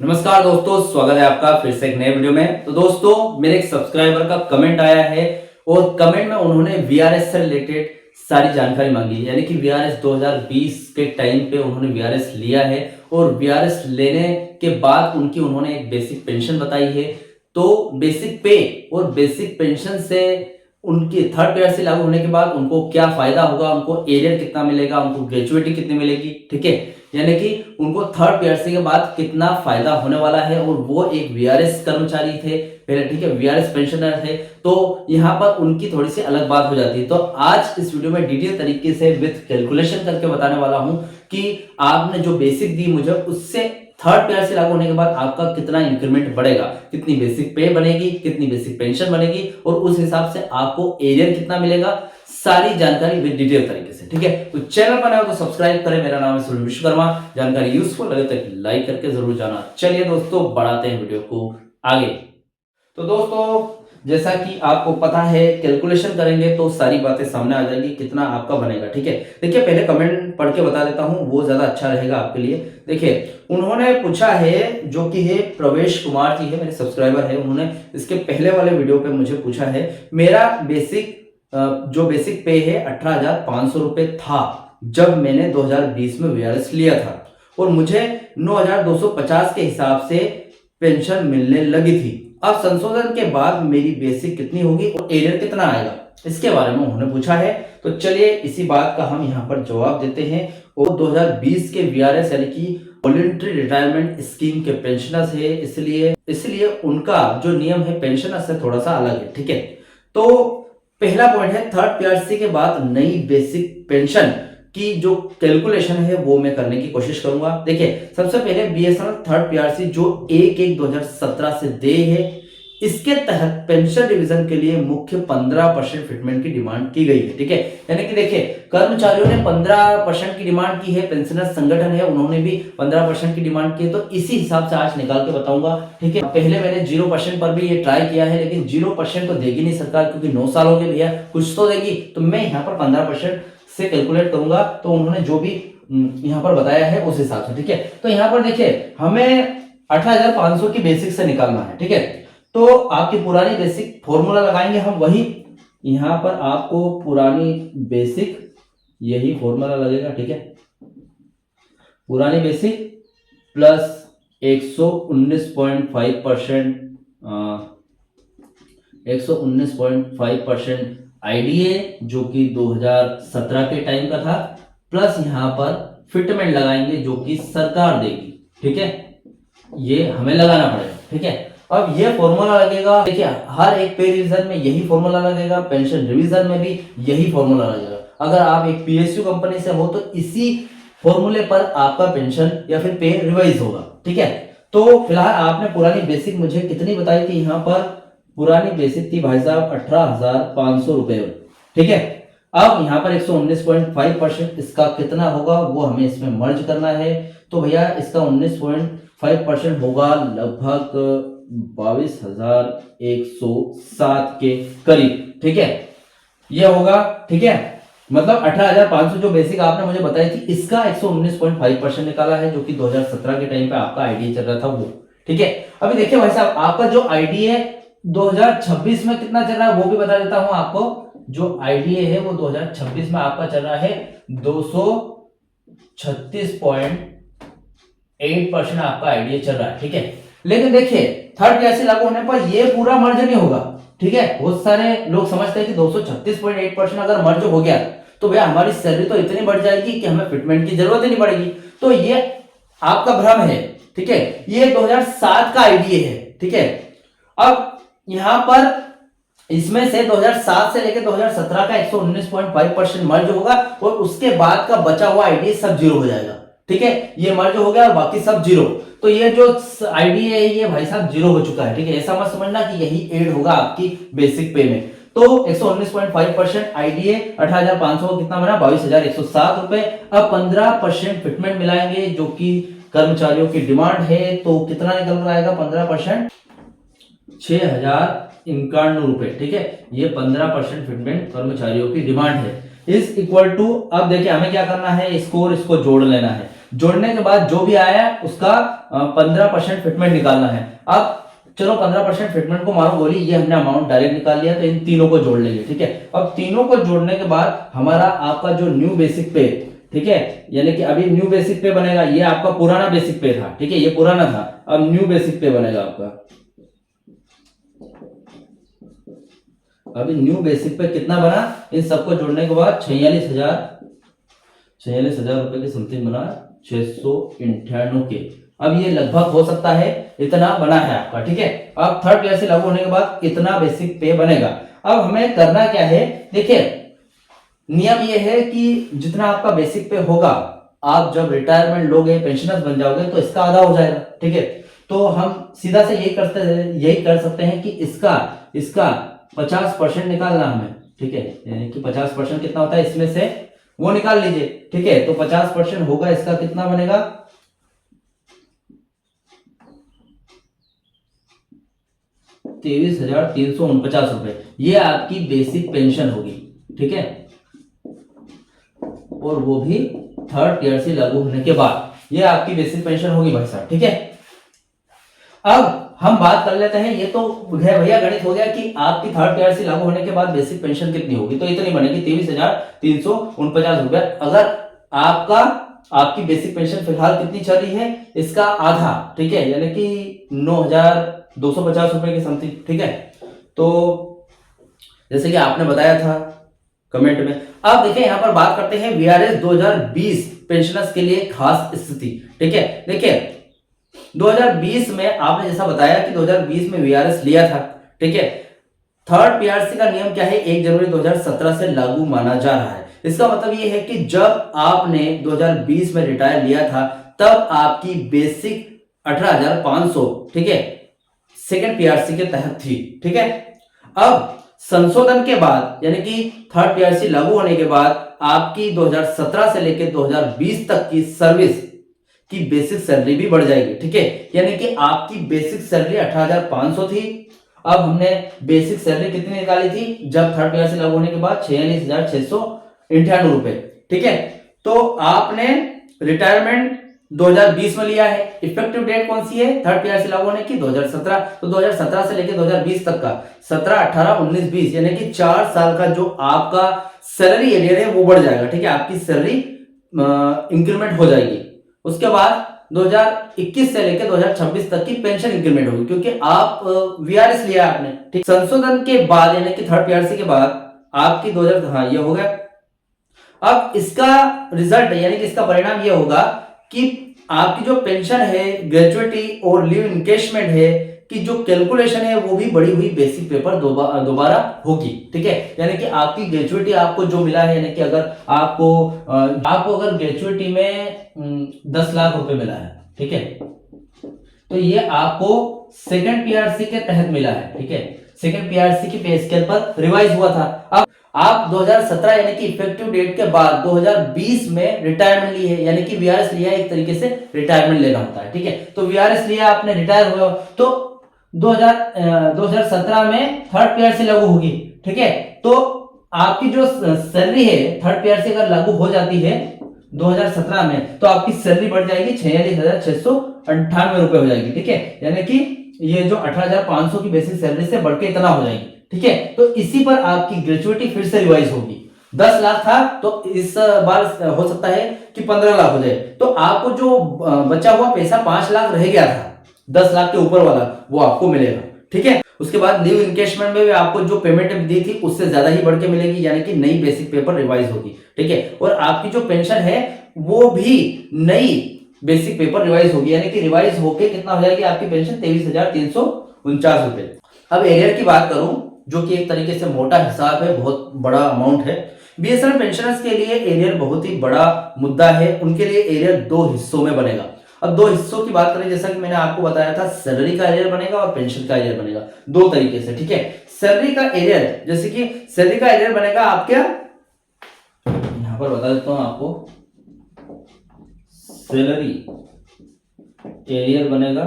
नमस्कार दोस्तों, स्वागत है आपका फिर से एक नए वीडियो में। तो दोस्तों, मेरे एक सब्सक्राइबर का कमेंट आया है और कमेंट में उन्होंने वीआरएस से रिलेटेड सारी जानकारी मांगी, यानी कि वीआरएस 2020 के टाइम पे उन्होंने वीआरएस लिया है और वीआरएस लेने के बाद उन्होंने एक बेसिक पेंशन बताई है। तो बेसिक पे और बेसिक पेंशन से उनकी थर्ड पीआर से लागू होने के बाद उनको क्या फायदा होगा, उनको एरियर कितना मिलेगा, उनको ग्रेजुएटी कितनी मिलेगी, ठीक है, यानी कि उनको थर्ड पीआरसी के बाद कितना फायदा होने वाला है। और वो एक वीआरएस कर्मचारी थे पहले, ठीक है, वीआरएस पेंशनर थे, तो यहाँ पर उनकी थोड़ी सी अलग बात हो जाती है। तो आज इस वीडियो में डिटेल तरीके से विद कैलकुलेशन करके बताने वाला हूं कि आपने जो बेसिक दी मुझे, उससे थर्ड पीआरसी लागू होने के बाद आपका कितना इंक्रीमेंट बढ़ेगा, कितनी बेसिक पे बनेगी, कितनी बेसिक पेंशन बनेगी और उस हिसाब से आपको एरियर कितना मिलेगा, सारी जानकारी विद डिटेल तरीके से, ठीक है। तो चैनल पर नए हो तो सब्सक्राइब करें। मेरा नाम है सूर्य विश्वकर्मा। जानकारी यूजफुल लगे तो लाइक करके जरूर जाना। चलिए दोस्तों, बढ़ाते हैं वीडियो को आगे। तो दोस्तों, जैसा कि आपको पता है, कैलकुलेशन करेंगे तो सारी बातें सामने आ जाएगी, कितना आपका बनेगा, ठीक है। देखिए, पहले कमेंट पढ़ के बता देता हूं, वो ज्यादा अच्छा रहेगा आपके लिए। देखिए, उन्होंने पूछा है, जो कि है प्रवेश कुमार जी है, मेरे सब्सक्राइबर है, उन्होंने इसके पहले वाले वीडियो पे मुझे पूछा है, मेरा बेसिक जो बेसिक पे है 18,500 रुपए था जब मैंने 2020 में वीआरएस लिया था और मुझे 9,250 के हिसाब से पेंशन मिलने लगी थी। अब संशोधन के बाद मेरी बेसिक कितनी होगी और एरियर कितना आएगा, इसके बारे में उन्होंने पूछा है। तो चलिए इसी बात का हम यहाँ पर जवाब देते हैं। और 2020 के वीआरएस यानी कि वॉलंटरी रिटायरमेंट स्कीम के पेंशनर्स है, इसलिए उनका जो नियम है पेंशनर्स से थोड़ा सा अलग है, ठीक है। तो पहला पॉइंट है, थर्ड पीआरसी के बाद नई बेसिक पेंशन की जो कैलकुलेशन है वो मैं करने की कोशिश करूंगा। देखिए, सबसे पहले बीएसएनएल थर्ड पीआरसी जो 1/1/2017 से दे है, इसके तहत पेंशन डिवीजन के लिए मुख्य 15% फिटमेंट की डिमांड की गई है, ठीक है। यानी कि देखिए, कर्मचारियों ने 15% की डिमांड की है, पेंशनर संगठन है उन्होंने भी 15% की डिमांड की है। तो इसी हिसाब से आज निकाल के बताऊंगा, ठीक है। पहले मैंने 0% पर भी ये ट्राई किया है, लेकिन 0% तो देगी नहीं सरकार, क्योंकि 9 साल हो गए भैया, कुछ तो देगी। तो मैं यहाँ पर 15% से कैलकुलेट करूंगा, तो उन्होंने जो भी यहाँ पर बताया है उस हिसाब से, ठीक है। तो यहाँ पर देखिए, हमें 18,500 की बेसिक से निकालना है, ठीक है। तो आपकी पुरानी बेसिक फॉर्मूला लगाएंगे हम, वही यहां पर आपको पुरानी बेसिक यही फॉर्मूला लगेगा, ठीक है। पुरानी बेसिक प्लस 119.5% 119.5% आईडीए जो कि 2017 के टाइम का था, प्लस यहां पर फिटमेंट लगाएंगे जो कि सरकार देगी, ठीक है। ये हमें लगाना पड़ेगा, ठीक है। अब ये फॉर्मूला लगेगा, देखिए, हर एक पे रिवीजन में यही फॉर्मूला लगेगा, पेंशन रिवीजन में भी यही फॉर्मूला लगेगा। अगर आप एक पीएसयू कंपनी से हो तो इसी फॉर्मूले पर आपका पेंशन या फिर पे रिवाइज होगा, ठीक है। तो फिलहाल आपने पुरानी बेसिक मुझे कितनी बताई थी, यहाँ पर पुरानी बेसिक थी भाई साहब 18,500 रुपए, ठीक है। अब यहाँ पर 119.5% इसका कितना होगा वो हमें इसमें मर्ज करना है। तो भैया इसका 19.5% होगा लगभग 22,107 के करीब, ठीक है, ये होगा, ठीक है। मतलब 18,500 जो बेसिक आपने मुझे बताई थी, इसका 119.5% निकाला है, जो कि 2017 के टाइम पे आपका आईडीए चल रहा था वो, ठीक है। अभी देखिए भाई साहब, आपका जो आईडीए 2026 में कितना चल रहा है वो भी बता देता हूं आपको। जो आईडीए है वो 2026 में आपका चल रहा है 236.8% आपका आईडीए चल रहा है, ठीक है। लेकिन देखिए, थर्ड पीआरसी लागू होने पर ये पूरा मर्ज नहीं होगा, ठीक है। बहुत सारे लोग समझते हैं कि 236.8% अगर मर्ज हो गया तो भैया हमारी सैलरी तो इतनी बढ़ जाएगी कि हमें फिटमेंट की जरूरत ही नहीं पड़ेगी। तो ये आपका भ्रम है, ठीक है। ये 2007 का आईडीए है, ठीक है। अब यहां पर इसमें से 2007 से लेकर 2017 का 119.5% मर्ज होगा और उसके बाद का बचा हुआ आईडीए सब जीरो हो जाएगा, ठीक है। ये मर्ज हो गया और बाकी सब जीरो। तो ये जो आईडीए है ये भाई साहब जीरो हो चुका है, ठीक है। ऐसा मत समझना कि यही ऐड होगा आपकी बेसिक पे में। तो 119.5% आईडीए 18,500 को कितना बना, 22,107 रुपए। अब 15% फिटमेंट मिलाएंगे जो कि कर्मचारियों की डिमांड है, तो कितना निकल कर आएगा 15%, 6,091 रुपए, ठीक है। ये 15% फिटमेंट कर्मचारियों की डिमांड है, इज इक्वल टू, अब देखिए हमें क्या करना है, इसको और इसको जोड़ लेना है। जोड़ने के बाद जो भी आया उसका 15% फिटमेंट निकालना है। अब चलो 15% फिटमेंट को मारो गोली, ये हमने अमाउंट डायरेक्ट निकाल लिया, तो इन तीनों को जोड़ लेंगे। ठीक है, अब तीनों को जोड़ने के बाद हमारा आपका जो न्यू बेसिक पे, ठीक है, यानी कि अभी न्यू बेसिक पे बनेगा, ये आपका पुराना बेसिक पे था, ठीक है, ये पुराना था, अब न्यू बेसिक पे बनेगा आपका। अभी न्यू बेसिक पे कितना बना, इन सबको जोड़ने के बाद 46,000 रुपए के समथिंग बना, 698 के। अब ये लगभग हो सकता है इतना बना है आपका। ठीक है, अब थर्ड ईयर से लागू होने के बाद इतना बेसिक पे बनेगा। अब हमें करना क्या है, देखिए नियम ये है कि जितना आपका बेसिक पे होगा, आप जब रिटायरमेंट लोगे, पेंशनर्स बन जाओगे, तो इसका आधा हो जाएगा। ठीक है, तो हम सीधा से यही कर सकते हैं कि इसका 50% निकालना हमें। ठीक है, यानी कि 50% कितना होता है इसमें से, वो निकाल लीजिए। ठीक है, तो 50% होगा इसका, कितना बनेगा, 23,349 रुपए। ये आपकी बेसिक पेंशन होगी। ठीक है, और वो भी थर्ड ईयर से लागू होने के बाद, ये आपकी बेसिक पेंशन होगी भाई साहब। ठीक है, अब हम बात कर लेते हैं, ये तो भैया गणित हो गया कि आपकी थर्ड ईयर से लागू होने के बाद बेसिक पेंशन कितनी होगी, तो इतनी बनेगी 23,349 रुपए। अगर आपकी बेसिक पेंशन फिलहाल कितनी चल रही है, इसका आधा, ठीक है, यानी कि 9,250 रुपए की समथिंग। ठीक है, तो जैसे कि आपने बताया था कमेंट में। अब देखिए यहां पर बात करते हैं वीआरएस 2020 पेंशनर्स के लिए खास स्थिति। ठीक है, देखिए 2020 में आपने जैसा बताया कि 2020 में वीआरएस लिया था। ठीक है, थर्ड पीआरसी का नियम क्या है, 1 जनवरी 2017 से लागू माना जा रहा है। इसका मतलब ये है कि जब आपने 2020 में रिटायर लिया था, तब आपकी बेसिक 18,500, ठीक है, सेकेंड पीआरसी के तहत थी। ठीक है, अब संशोधन के बाद, यानी कि थर्ड पीआरसी लागू होने के बाद, आपकी 2017 से लेकर 2020 तक की सर्विस की बेसिक सैलरी भी बढ़ जाएगी। ठीक है, यानी कि आपकी बेसिक सैलरी 18,500 थी, अब हमने बेसिक सैलरी कितनी निकाली थी, जब थर्ड पीआरसी लागू होने के बाद 46,698 रुपए। ठीक है, तो आपने रिटायरमेंट 2020 में लिया है, इफेक्टिव डेट कौन सी है थर्ड पीआरसी लागू होने की, 2017। तो 2017 से लेकर 2020 तक का 17, 18, 19, 20, यानी कि 4 साल का जो आपका सैलरी एरियर है वो बढ़ जाएगा। ठीक है, आपकी सैलरी इंक्रीमेंट हो जाएगी। उसके बाद 2021 से लेकर 2026 तक की पेंशन इंक्रीमेंट होगी, क्योंकि आप वीआरएस लिया आपने। ठीक, संशोधन के बाद यानी कि थर्ड पीआरसी के बाद आपकी 2000, हाँ ये हो गया। अब इसका रिजल्ट यानी कि इसका परिणाम ये होगा कि आपकी जो पेंशन है, ग्रेजुएटी और लीव इनकेशमेंट है कि जो कैलकुलेशन है वो भी बढ़ी हुई बेसिक पेपर दोबारा होगी। ठीक है, यानी कि आपकी ग्रेजुएटी आपको जो मिला है, यानी कि अगर आपको अगर ग्रेजुएटी में 10 लाख रुपए मिला है, ठीक है, तो ये आपको सेकंड पीआरसी के तहत मिला है। ठीक है, सेकंड पीआरसी की पे स्केल पर रिवाइज हुआ था। अब आप 2017 यानी कि इफेक्टिव डेट के बाद 2020 में रिटायरमेंट ली है, यानी कि वीआरएस लिया है, एक तरीके से रिटायरमेंट लेना होता है। ठीक है, तो वीआरएस लिया आपने, रिटायर हुए हो, तो 2017 में थर्ड पीआरसी लागू होगी। ठीक है, तो आपकी जो सैलरी है थर्ड पीआरसी अगर लागू हो जाती है 2017 में, तो आपकी सैलरी बढ़ जाएगी 46,698 रुपए हो जाएगी। ठीक है, यानी कि ये जो 18,500 की बेसिक सैलरी से बढ़ के इतना हो जाएगी। ठीक है, तो इसी पर आपकी ग्रेजुएटी फिर से रिवाइज होगी। 10 लाख था, तो इस बार हो सकता है कि 15 लाख हो जाए, तो आपको जो बचा हुआ पैसा 5 लाख रह गया था, 10 लाख के ऊपर वाला, वो आपको मिलेगा। ठीक है, उसके बाद लीव इनकेशमेंट में भी आपको जो पेमेंट दी थी उससे ज्यादा ही बढ़ के मिलेगी, यानी कि नई बेसिक पेपर रिवाइज होगी। ठीक है, और आपकी जो पेंशन है वो भी नई बेसिक पेपर रिवाइज होगी, यानी कि रिवाइज होके कितना हो जाएगी आपकी पेंशन, 23,349 रुपए। अब एरियर की बात करूं, जो कि एक तरीके से मोटा हिसाब है, बहुत बड़ा अमाउंट है। बीएसएनएल पेंशनर्स के लिए एरियर बहुत ही बड़ा मुद्दा है। उनके लिए एरियर 2 हिस्सों में बनेगा। अब 2 हिस्सों की बात करें, जैसा कि मैंने आपको बताया था, सैलरी का एरियर बनेगा और पेंशन का एरियर बनेगा, 2 तरीके से। ठीक है, सैलरी का एरियर, जैसे कि सैलरी का एरियर बनेगा आपके, यहां पर बता देता हूं आपको, सैलरी एरियर बनेगा,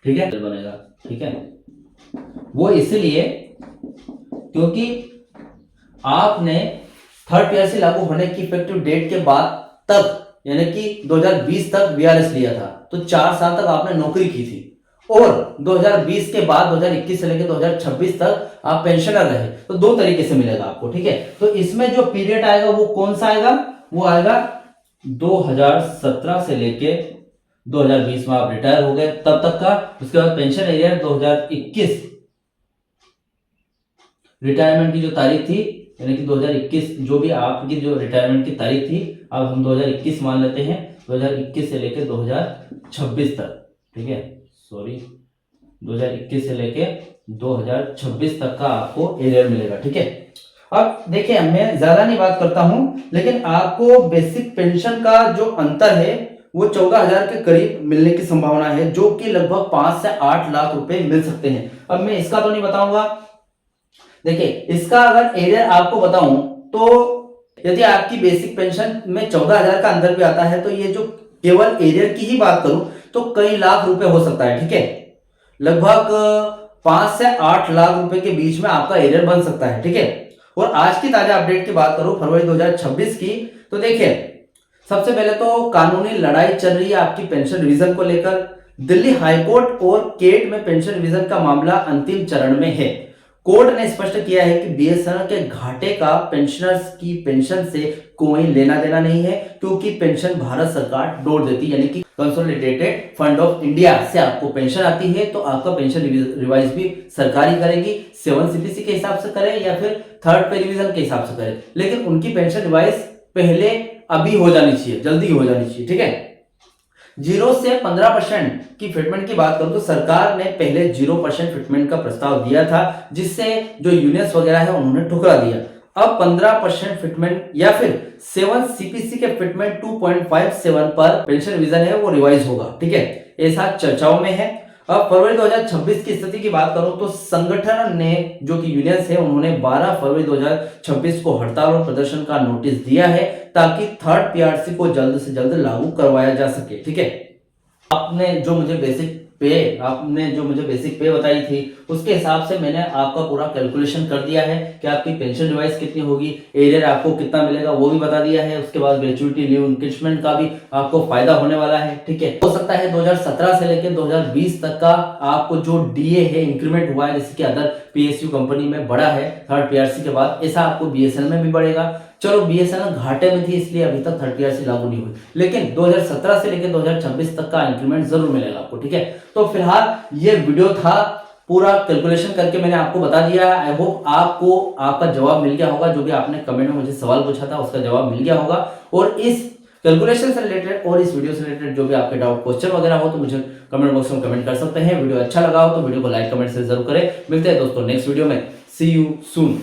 ठीक है, बनेगा। ठीक है, वो इसलिए क्योंकि आपने थर्ड पीआरसी लागू होने की इफेक्टिव डेट के बाद तक, यानी कि 2020 तक वीआरएस लिया था तो 4 साल तक आपने नौकरी की थी, और 2020 के बाद 2021 से लेकर 2026 तक आप पेंशनर रहे, तो 2 तरीके से मिलेगा आपको, ठीक है। तो इसमें जो पीरियड आएगा वो कौन सा आएगा, वो आएगा 2017 से लेके 2020 में आप रिटायर हो गए तब तक का। उसके बाद पेंशन एरियर 2021 रिटायरमेंट की जो तारीख थी, यानी कि 2021 जो भी आपकी जो रिटायरमेंट की तारीख थी, अब हम 2021 मान लेते हैं, 2021 से लेके 2026 तक, ठीक है, सॉरी 2021 से लेके 2026 तक का आपको एरियर मिलेगा, ठीक है। अब देखिए मैं ज्यादा नहीं बात करता हूं, लेकिन आपको बेसिक पेंशन का जो अंतर है वो 14,000 के करीब मिलने की संभावना है, जो कि लगभग 5 से 8 लाख रुपए मिल सकते हैं। अब मैं इसका तो नहीं बताऊंगा, देखिए इसका अगर एरियर आपको बताऊं तो यदि आपकी बेसिक पेंशन में 14,000 का अंतर भी आता है, तो ये जो केवल एरियर की ही बात करूं तो कई लाख रुपए हो सकता है, ठीक है। लगभग 5 से 8 लाख रुपए के बीच में आपका एरियर बन सकता है, ठीक है। और आज की ताजा अपडेट की बात करूं फरवरी 2026 की, तो देखिए सबसे पहले तो कानूनी लड़ाई चल रही है आपकी पेंशन रिवीजन को लेकर। दिल्ली हाईकोर्ट और केट में पेंशन रिवीजन का मामला अंतिम चरण में है। कोर्ट ने स्पष्ट किया है कि बीएसएनएल के घाटे का पेंशनर्स की पेंशन से कोई लेना देना नहीं है, क्योंकि पेंशन भारत सरकार डोर देती है, यानी कि कंसोलिडेटेड फंड ऑफ इंडिया से आपको पेंशन आती है, तो आपका पेंशन रिवाइज भी सरकार ही करेगी। 7 सीपीसी के हिसाब से करे या फिर थर्ड पे रिवीजन के हिसाब से करे, लेकिन उनकी पेंशन रिवाइज पहले अभी हो जानी चाहिए, जल्दी हो जानी चाहिए, ठीक है। 0 से 15% की फिटमेंट की बात करूं तो सरकार ने पहले 0% फिटमेंट का प्रस्ताव दिया था, जिससे जो यूनियंस वगैरह है उन्होंने ठुकरा दिया। अब 15% फिटमेंट या फिर 7 सीपीसी के फिटमेंट 2.57 पर पेंशन रिवीजन है वो रिवाइज होगा, ठीक है। ऐसा चर्चाओं में है। अब फरवरी 2026 की स्थिति की बात करूं तो संगठन ने जो कि यूनियंस है उन्होंने 12 फरवरी 2026 को हड़ताल और प्रदर्शन का नोटिस दिया है, ताकि थर्ड पीआरसी को जल्द से जल्द लागू करवाया जा सके, ठीक है। आपने जो मुझे बेसिक पे बताई थी उसके हिसाब से मैंने आपका पूरा कैलकुलेशन कर दिया है कि आपकी पेंशन रिवाइज कितनी होगी, एरियर आपको कितना मिलेगा वो भी बता दिया है। उसके बाद ग्रेचुइटी लीव इंक्रीमेंट का भी आपको फायदा होने वाला है, ठीक है। हो सकता है 2017 से लेकर 2020 तक का आपको जो डीए है इंक्रीमेंट हुआ है, जैसे कि अदर पीएसयू कंपनी में बढ़ा है थर्ड पीआरसी के बाद, ऐसा आपको बीएसएनएल में भी बढ़ेगा। चलो बीएसएनएल घाटे में थी इसलिए अभी तक थर्ड पीआरसी लागू नहीं हुई, लेकिन 2017 से लेकर 2026 तक का इंक्रीमेंट जरूर मिलेगा आपको, ठीक है। तो फिलहाल ये वीडियो था, पूरा कैलकुलेशन करके मैंने आपको बता दिया। आई होप आपको आपका जवाब मिल गया होगा, जो भी आपने कमेंट में मुझे सवाल पूछा था उसका जवाब मिल गया होगा। और इस कैलकुलेशन से रिलेटेड और इस वीडियो से रिलेटेड जो भी आपके डाउट क्वेश्चन वगैरह हो तो मुझे कमेंट बॉक्स में कमेंट कर सकते हैं। वीडियो अच्छा लगा हो तो वीडियो को लाइक कमेंट से जरूर करें। मिलते हैं दोस्तों नेक्स्ट वीडियो में। सी यू सून।